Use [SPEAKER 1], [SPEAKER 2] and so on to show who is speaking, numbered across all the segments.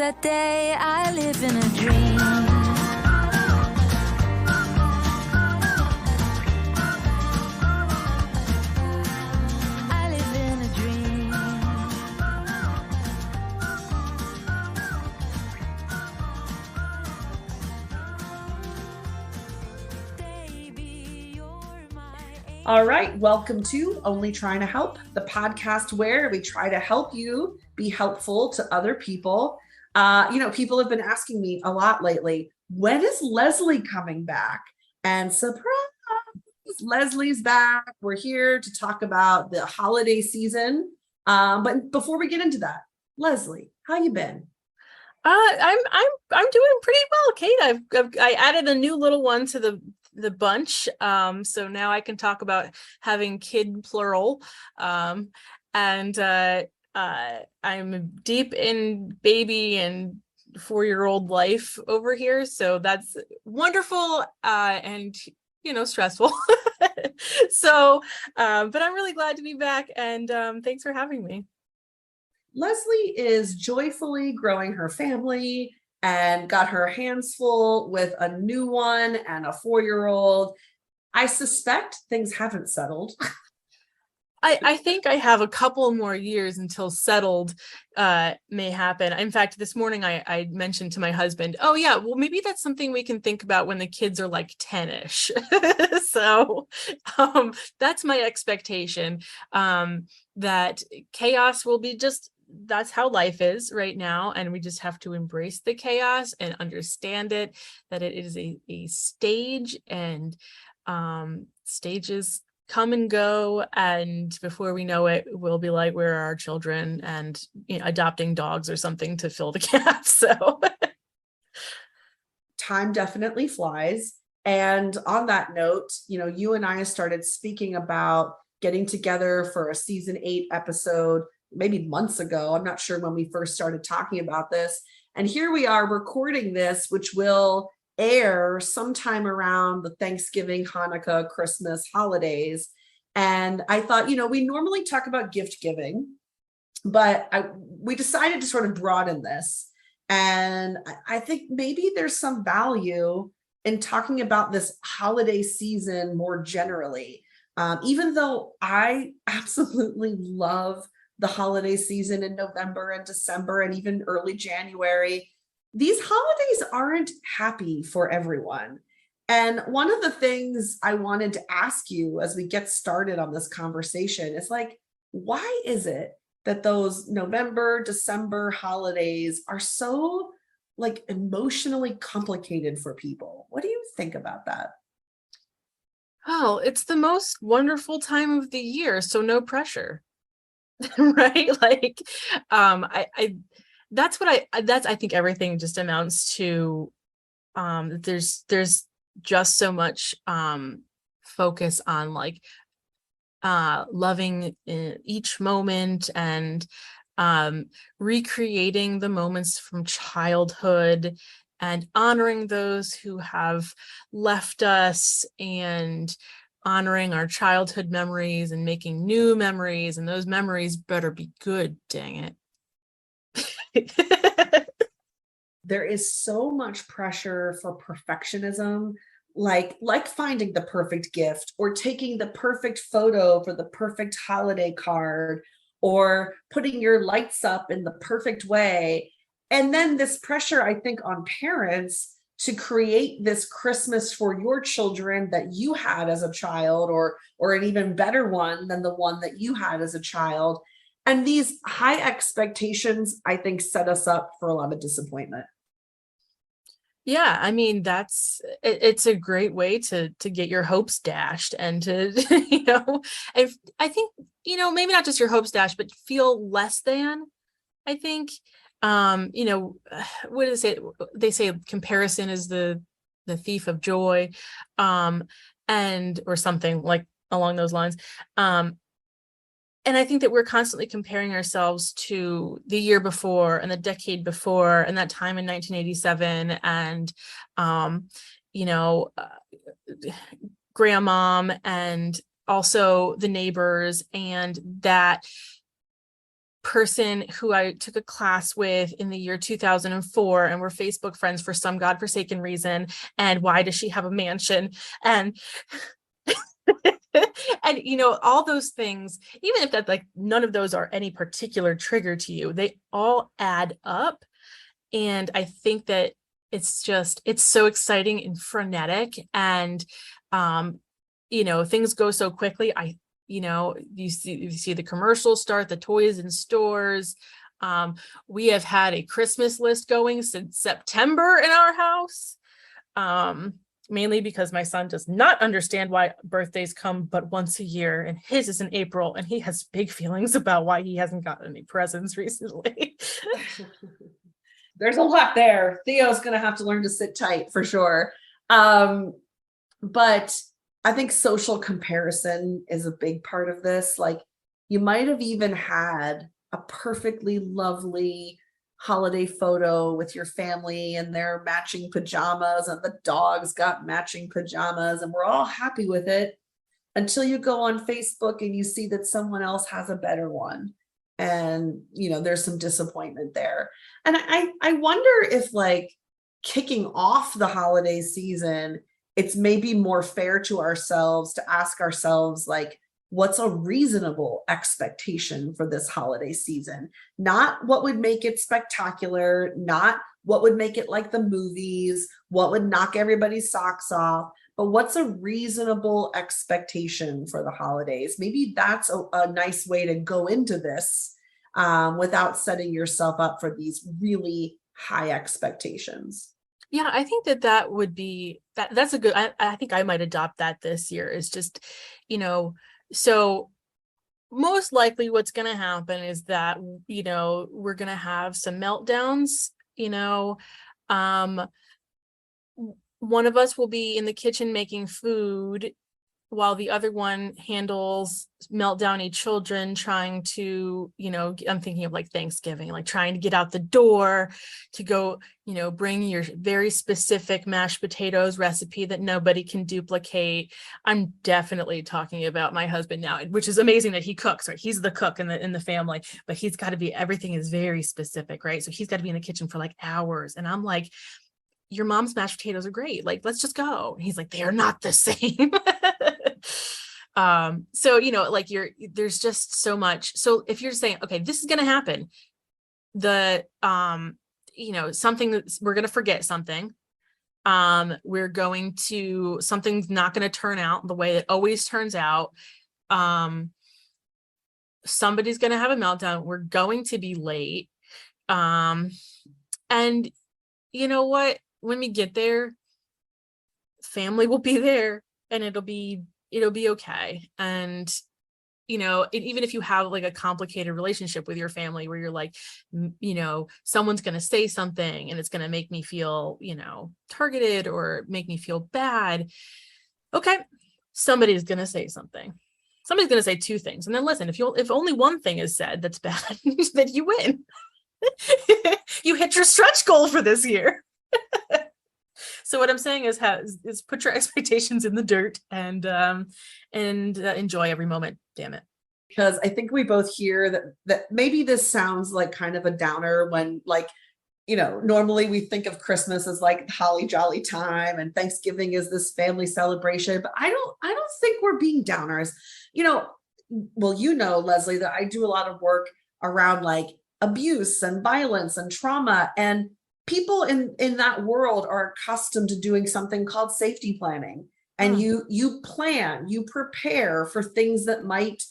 [SPEAKER 1] that day I live in a dream. I live in a dream. Baby, you're my angel.
[SPEAKER 2] All right, welcome to Only Trying to Help, the podcast where we try to help you be helpful to other people. People have been asking me a lot lately, when is Leslie coming back? And surprise, Leslie's back. We're here to talk about the holiday season. But before we get into that, Leslie, how you been?
[SPEAKER 3] I'm doing pretty well, Kate. I added a new little one to the bunch. So now I can talk about having kid plural. And I'm deep in baby and 4-year-old life over here. So that's wonderful and stressful. So but I'm really glad to be back, and thanks for having me.
[SPEAKER 2] Leslie is joyfully growing her family and got her hands full with a new one and a 4-year-old. I suspect things haven't settled.
[SPEAKER 3] I think I have a couple more years until settled may happen. In fact, this morning I mentioned to my husband, oh yeah, well, maybe that's something we can think about when the kids are like 10-ish. So that's my expectation, that chaos will be that's how life is right now. And we just have to embrace the chaos and understand it, that it is a stage, and stages come and go, and before we know it, we'll be like, where are our children, and adopting dogs or something to fill the gap. So
[SPEAKER 2] Time definitely flies. And on that note, you and I started speaking about getting together for a season 8 episode maybe months ago. I'm not sure when we first started talking about this. And here we are recording this, which will air sometime around the Thanksgiving, Hanukkah, Christmas holidays. And I thought, we normally talk about gift giving, but we decided to sort of broaden this. And I think maybe there's some value in talking about this holiday season more generally. Even though I absolutely love the holiday season in November and December and even early January, these holidays aren't happy for everyone. And one of the things I wanted to ask you as we get started on this conversation is why is it that those November, December holidays are so emotionally complicated for people? What do you think about that?
[SPEAKER 3] oh, it's the most wonderful time of the year, so no pressure. Right? I think everything just amounts to there's just so much focus on loving each moment, and recreating the moments from childhood, and honoring those who have left us, and honoring our childhood memories and making new memories, and those memories better be good, dang it.
[SPEAKER 2] There is so much pressure for perfectionism, like finding the perfect gift or taking the perfect photo for the perfect holiday card or putting your lights up in the perfect way. And then this pressure, I think, on parents to create this Christmas for your children that you had as a child, or an even better one than the one that you had as a child. And these high expectations, I think, set us up for a lot of disappointment.
[SPEAKER 3] Yeah, I mean, it's a great way to get your hopes dashed, and to if I think maybe not just your hopes dashed, but feel less than. I think what do they say? They say comparison is the thief of joy, and or something along those lines. And I think that we're constantly comparing ourselves to the year before, and the decade before, and that time in 1987, and grandmom, and also the neighbors, and that person who I took a class with in the year 2004, and we're Facebook friends for some godforsaken reason. And why does she have a mansion? And and all those things, even if that, like, none of those are any particular trigger to you, they all add up. And I think that it's so exciting and frenetic, and things go so quickly. You see the commercials start, the toys in stores. We have had a Christmas list going since September in our house. Mainly because my son does not understand why birthdays come but once a year, and his is in April, and he has big feelings about why he hasn't gotten any presents recently.
[SPEAKER 2] There's a lot there. Theo's going to have to learn to sit tight for sure. But I think social comparison is a big part of this. Like, you might have even had a perfectly lovely holiday photo with your family and their matching pajamas, and the dogs got matching pajamas, and we're all happy with it until you go on Facebook and you see that someone else has a better one. And there's some disappointment there. And I wonder if, like, kicking off the holiday season, it's maybe more fair to ourselves to ask ourselves, like, what's a reasonable expectation for this holiday season? Not what would make it spectacular, not what would make it like the movies, what would knock everybody's socks off, but what's a reasonable expectation for the holidays? Maybe that's a nice way to go into this without setting yourself up for these really high expectations.
[SPEAKER 3] Yeah, I think that would be that's a good, I think I might adopt that this year, is just, so most likely what's going to happen is that, we're going to have some meltdowns. One of us will be in the kitchen making food while the other one handles meltdowny children trying to, I'm thinking of like Thanksgiving, like trying to get out the door to go, bring your very specific mashed potatoes recipe that nobody can duplicate. I'm definitely talking about my husband now, which is amazing that he cooks, right? He's the cook in the family, but he's got to be, everything is very specific, right? So he's got to be in the kitchen for like hours. And I'm like, your mom's mashed potatoes are great. Like, let's just go. And he's like, they are not the same. So, like there's just so much. So if you're saying, okay, this is going to happen, something that's, we're going to forget something. Something's not going to turn out the way it always turns out. Somebody's going to have a meltdown. We're going to be late. And you know what? When we get there, family will be there, and it'll be okay. And even if you have like a complicated relationship with your family where you're like, someone's going to say something and it's going to make me feel, targeted or make me feel bad. Okay. Somebody's going to say something. Somebody's going to say two things. And then listen, if only one thing is said that's bad, then you win. You hit your stretch goal for this year. So what I'm saying is put your expectations in the dirt and enjoy every moment. Damn it.
[SPEAKER 2] Because I think we both hear that maybe this sounds like kind of a downer when, like, normally we think of Christmas as like holly jolly time and Thanksgiving is this family celebration, but I don't think we're being downers. Leslie, that I do a lot of work around like abuse and violence and trauma, and people in that world are accustomed to doing something called safety planning. And you plan, you prepare for things that might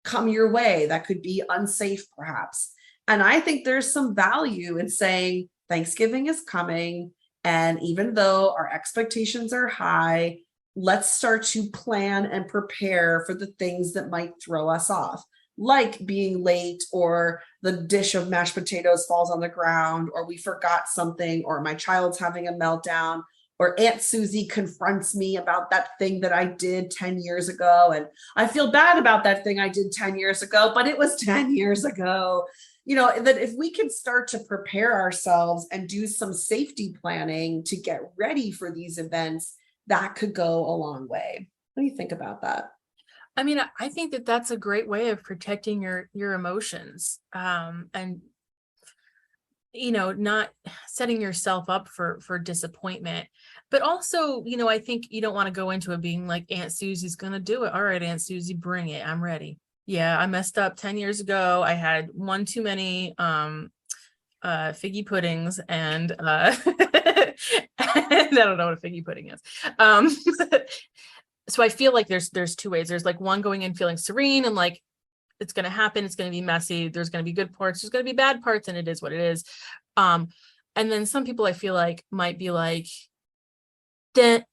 [SPEAKER 2] come your way that could be unsafe perhaps. And I think there's some value in saying Thanksgiving is coming, and even though our expectations are high, let's start to plan and prepare for the things that might throw us off, like being late, or the dish of mashed potatoes falls on the ground, or we forgot something, or my child's having a meltdown, or Aunt Susie confronts me about that thing that I did 10 years ago. And I feel bad about that thing I did 10 years ago, but it was 10 years ago. That if we can start to prepare ourselves and do some safety planning to get ready for these events, that could go a long way. What do you think about that?
[SPEAKER 3] I mean, I think that that's a great way of protecting your emotions, and not setting yourself up for disappointment. But also, I think you don't want to go into it being like, Aunt Susie's gonna do it. All right, Aunt Susie, bring it. I'm ready. Yeah, I messed up 10 years ago. I had one too many figgy puddings, and and I don't know what a figgy pudding is. Um so I feel like there's two ways. There's like one, going in feeling serene and like it's going to happen, it's going to be messy, there's going to be good parts, there's going to be bad parts, and it is what it is. um and then some people I feel like might be like, dun,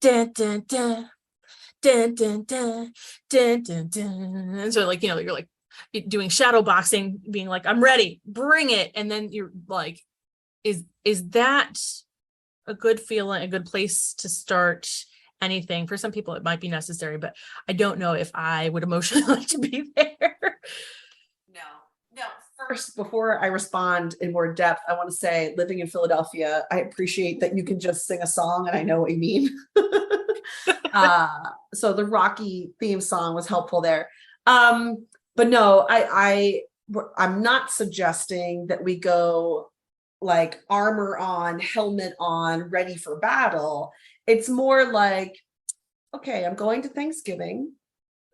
[SPEAKER 3] dun, dun, dun, dun, dun, dun, dun, dun, dun. And so like, you're like doing shadow boxing, being like, I'm ready, bring it. And then you're like, is that a good feeling, a good place to start anything? For some people it might be necessary, but I don't know if I would emotionally like to be there.
[SPEAKER 2] No. First, before I respond in more depth, I want to say, living in Philadelphia, I appreciate that you can just sing a song and I know what you mean. So the Rocky theme song was helpful there. But no, I'm not suggesting that we go like armor on, helmet on, ready for battle. It's more like, okay, I'm going to Thanksgiving.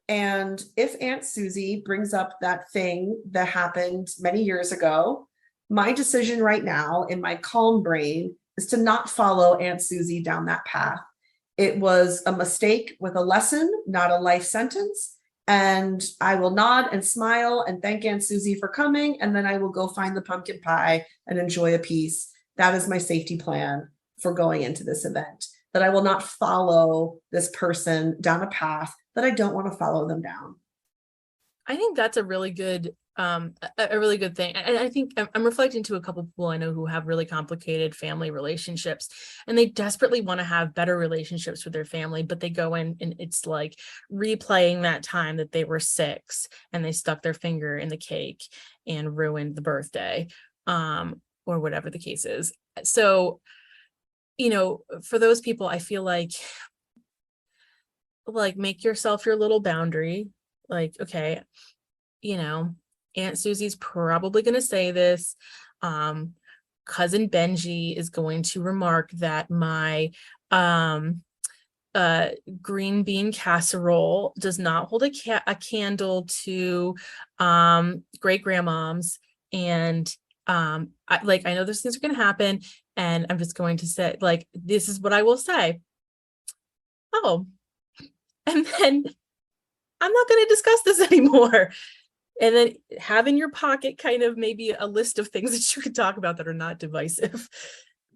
[SPEAKER 2] And if Aunt Susie brings up that thing that happened many years ago, my decision right now in my calm brain is to not follow Aunt Susie down that path. It was a mistake with a lesson, not a life sentence. And I will nod and smile and thank Aunt Susie for coming. And then I will go find the pumpkin pie and enjoy a piece. That is my safety plan for going into this event, that I will not follow this person down a path that I don't want to follow them down.
[SPEAKER 3] I think that's a really good a really good thing. And I think I'm reflecting to a couple people I know who have really complicated family relationships, and they desperately want to have better relationships with their family, but they go in and it's like replaying that time that they were 6 and they stuck their finger in the cake and ruined the birthday, or whatever the case is. So, for those people, I feel like make yourself your little boundary. Like, okay, Aunt Susie's probably going to say this. Cousin Benji is going to remark that my green bean casserole does not hold a candle to great grandmoms. And I know those things are going to happen. And I'm just going to say, like, this is what I will say. Oh, and then I'm not going to discuss this anymore. And then have in your pocket kind of maybe a list of things that you could talk about that are not divisive.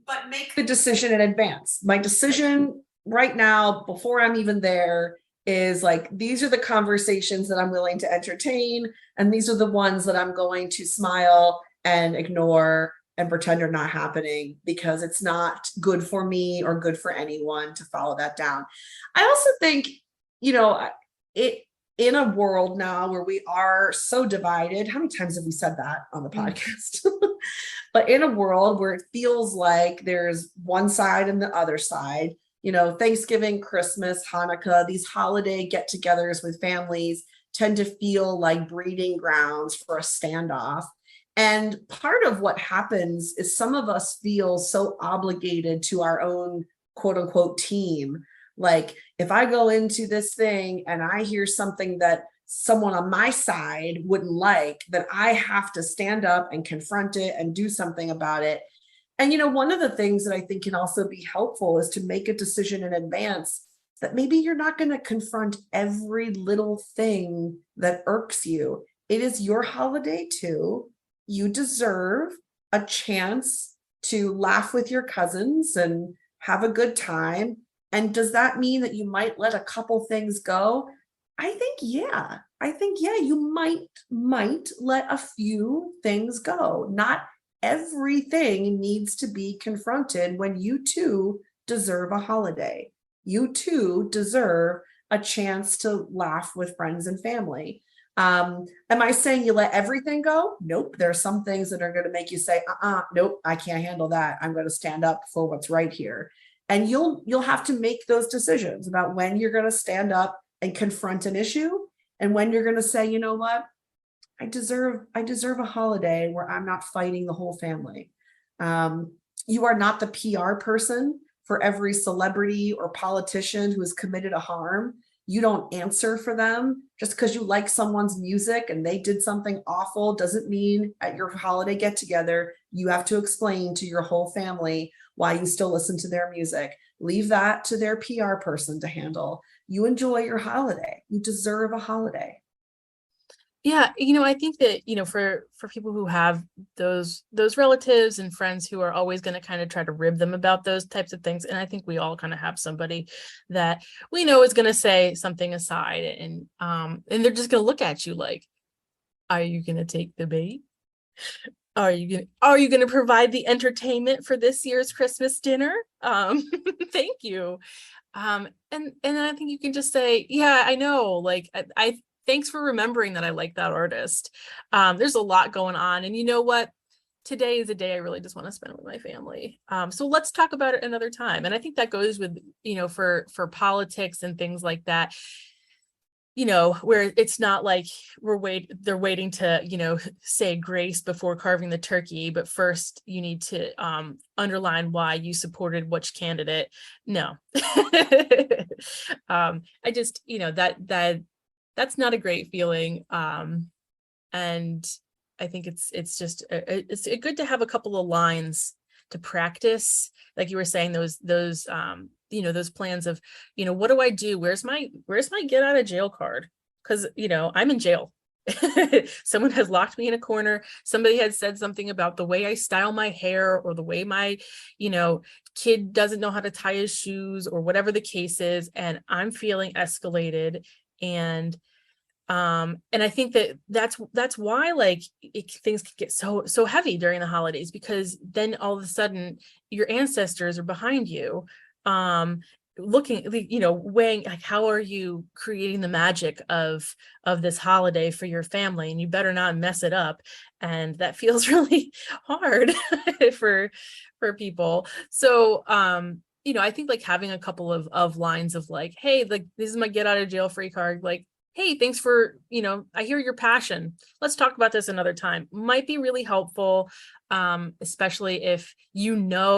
[SPEAKER 2] But make the decision in advance. My decision right now, before I'm even there, is like, these are the conversations that I'm willing to entertain. And these are the ones that I'm going to smile and ignore and pretend are not happening, because it's not good for me or good for anyone to follow that down. I also think, in a world now where we are so divided, how many times have we said that on the podcast? But in a world where it feels like there's one side and the other side, Thanksgiving, Christmas, Hanukkah, these holiday get-togethers with families tend to feel like breeding grounds for a standoff. And part of what happens is some of us feel so obligated to our own quote unquote team. Like, if I go into this thing and I hear something that someone on my side wouldn't like, then I have to stand up and confront it and do something about it. And, one of the things that I think can also be helpful is to make a decision in advance that maybe you're not going to confront every little thing that irks you. It is your holiday too. You deserve a chance to laugh with your cousins and have a good time. And does that mean that you might let a couple things go? I think, yeah, you might let a few things go. Not everything needs to be confronted when you too deserve a holiday. You too deserve a chance to laugh with friends and family. Am I saying you let everything go? Nope. There are some things that are going to make you say, nope, I can't handle that. I'm going to stand up for what's right here. And you'll have to make those decisions about when you're going to stand up and confront an issue, and when you're going to say, you know what, I deserve a holiday where I'm not fighting the whole family. You are not the PR person for every celebrity or politician who has committed a harm. You don't answer for them. Just because you like someone's music and they did something awful doesn't mean at your holiday get together, you have to explain to your whole family why you still listen to their music. Leave that to their PR person to handle. You enjoy your holiday. You deserve a holiday.
[SPEAKER 3] Yeah, I think that, for people who have those relatives and friends who are always going to kind of try to rib them about those types of things, and I think we all kind of have somebody that we know is going to say something aside, and they're just going to look at you like, are you going to take the bait? Are you going to provide the entertainment for this year's Christmas dinner? Thank you. And I think you can just say, yeah, I know, like I thanks for remembering that I like that artist. There's a lot going on, and you know what? Today is a day I really just want to spend with my family. So let's talk about it another time. And I think that goes with, for politics and things like that, where it's not like they're waiting to, say grace before carving the turkey, but first you need to underline why you supported which candidate. No. I just, that's not a great feeling. And I think it's just it's good to have a couple of lines to practice, like you were saying, those plans of, what do I do? Where's my get out of jail card? Because I'm in jail. Someone has locked me in a corner. Somebody had said something about the way I style my hair, or the way my kid doesn't know how to tie his shoes, or whatever the case is, and I'm feeling escalated. And I think that's why, like, things can get so heavy during the holidays, because then all of a sudden your ancestors are behind you, looking, weighing, like, how are you creating the magic of this holiday for your family, and you better not mess it up. And that feels really hard for people. So I think, like, having a couple of lines of, like, hey, like, this is my get out of jail free card, like, hey, thanks for, I hear your passion. Let's talk about this another time, might be really helpful, especially if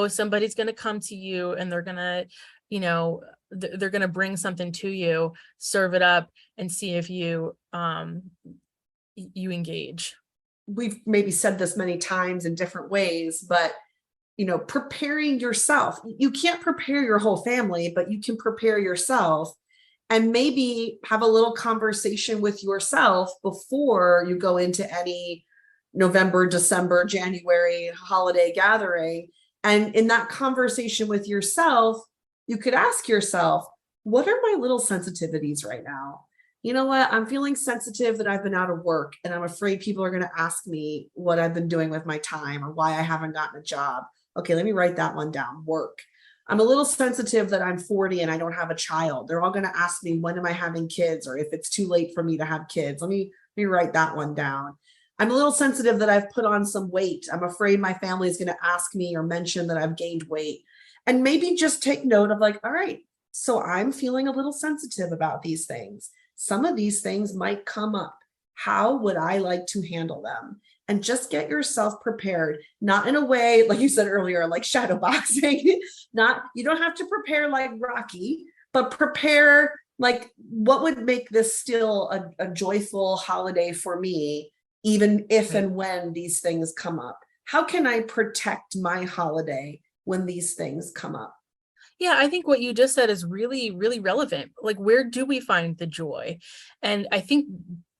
[SPEAKER 3] somebody's going to come to you and they're going to, they're going to bring something to you, serve it up, and see if you engage.
[SPEAKER 2] We've maybe said this many times in different ways, but preparing yourself. You can't prepare your whole family, but you can prepare yourself. And maybe have a little conversation with yourself before you go into any November, December, January holiday gathering. And in that conversation with yourself, you could ask yourself, what are my little sensitivities right now? You know what? I'm feeling sensitive that I've been out of work, and I'm afraid people are going to ask me what I've been doing with my time, or why I haven't gotten a job. Okay, let me write that one down. Work. I'm a little sensitive that I'm 40 and I don't have a child. They're all going to ask me, when am I having kids? Or if it's too late for me to have kids. Let me write that one down. I'm a little sensitive that I've put on some weight. I'm afraid my family is going to ask me or mention that I've gained weight. And maybe just take note of, like, all right, so I'm feeling a little sensitive about these things. Some of these things might come up. How would I like to handle them? And just get yourself prepared, not in a way, like you said earlier, like shadow boxing. You don't have to prepare like Rocky, but prepare like, what would make this still a joyful holiday for me, even if and when these things come up? How can I protect my holiday when these things come up?
[SPEAKER 3] Yeah, I think what you just said is really, really relevant. Like, where do we find the joy? And I think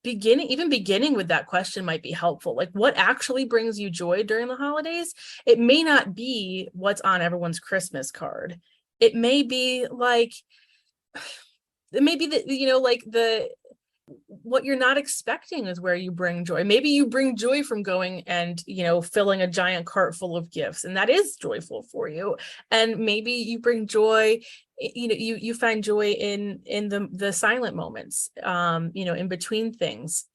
[SPEAKER 3] beginning with that question might be helpful. Like, what actually brings you joy during the holidays? It may not be what's on everyone's Christmas card. It may be like, what you're not expecting is where you bring joy. Maybe you bring joy from going and, filling a giant cart full of gifts, and that is joyful for you. And maybe you bring joy, you find joy in the silent moments, in between things.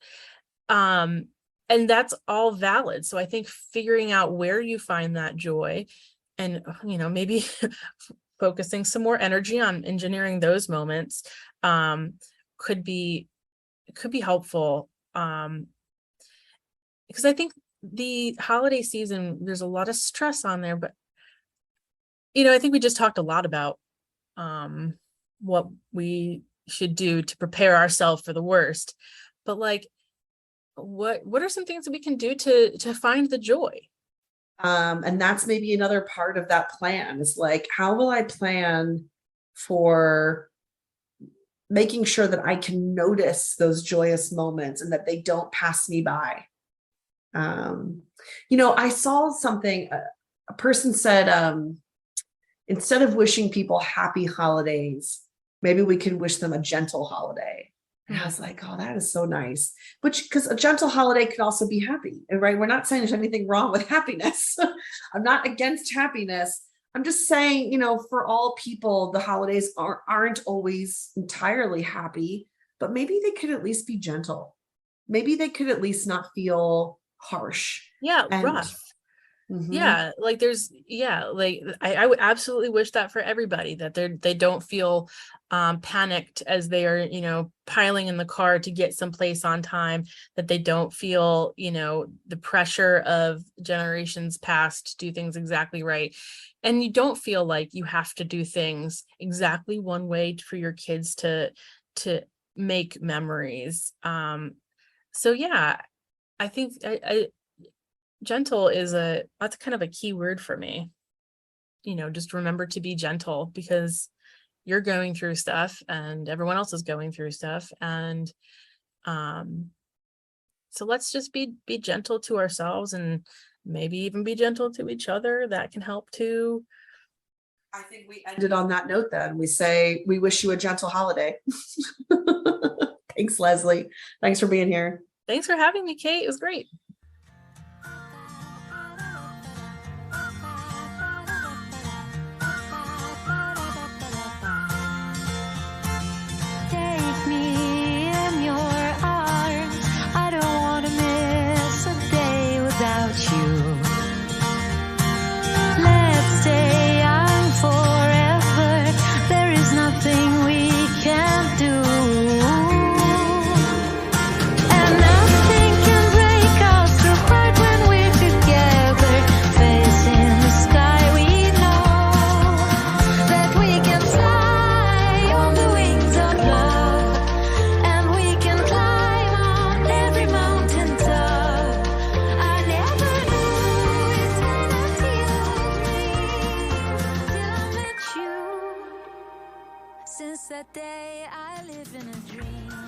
[SPEAKER 3] And that's all valid. So I think figuring out where you find that joy, and, maybe focusing some more energy on engineering those moments, could be helpful. Because I think the holiday season, there's a lot of stress on there, but I think we just talked a lot about what we should do to prepare ourselves for the worst. But like, what are some things that we can do to find the joy?
[SPEAKER 2] And that's maybe another part of that plan is like, how will I plan for making sure that I can notice those joyous moments and that they don't pass me by? I saw something, a person said, instead of wishing people happy holidays, maybe we can wish them a gentle holiday. And I was like, oh, that is so nice. Because a gentle holiday can also be happy, right? We're not saying there's anything wrong with happiness. I'm not against happiness. I'm just saying, for all people, the holidays aren't always entirely happy, but maybe they could at least be gentle. Maybe they could at least not feel harsh.
[SPEAKER 3] Yeah, rough. Yeah, like I would absolutely wish that for everybody, that they don't feel panicked as they are, piling in the car to get someplace on time, that they don't feel, the pressure of generations past to do things exactly right. And you don't feel like you have to do things exactly one way for your kids to make memories. So yeah, I think gentle that's kind of a key word for me. Just remember to be gentle, because you're going through stuff and everyone else is going through stuff. And so let's just be gentle to ourselves, and maybe even be gentle to each other. That can help too.
[SPEAKER 2] I think we ended on that note then. We say, we wish you a gentle holiday. Thanks, Leslie. Thanks for being here.
[SPEAKER 3] Thanks for having me, Kate. It was great.
[SPEAKER 1] Take me in your arms. I don't want to miss a day without you. Let's stay young forever. There is nothing we can't do. And nothing can break us apart when we're together. Facing the sky, we know that we can fly on the wings of love. And we can climb on every mountain top. I never knew eternity till I met you. Since that day I live in a dream.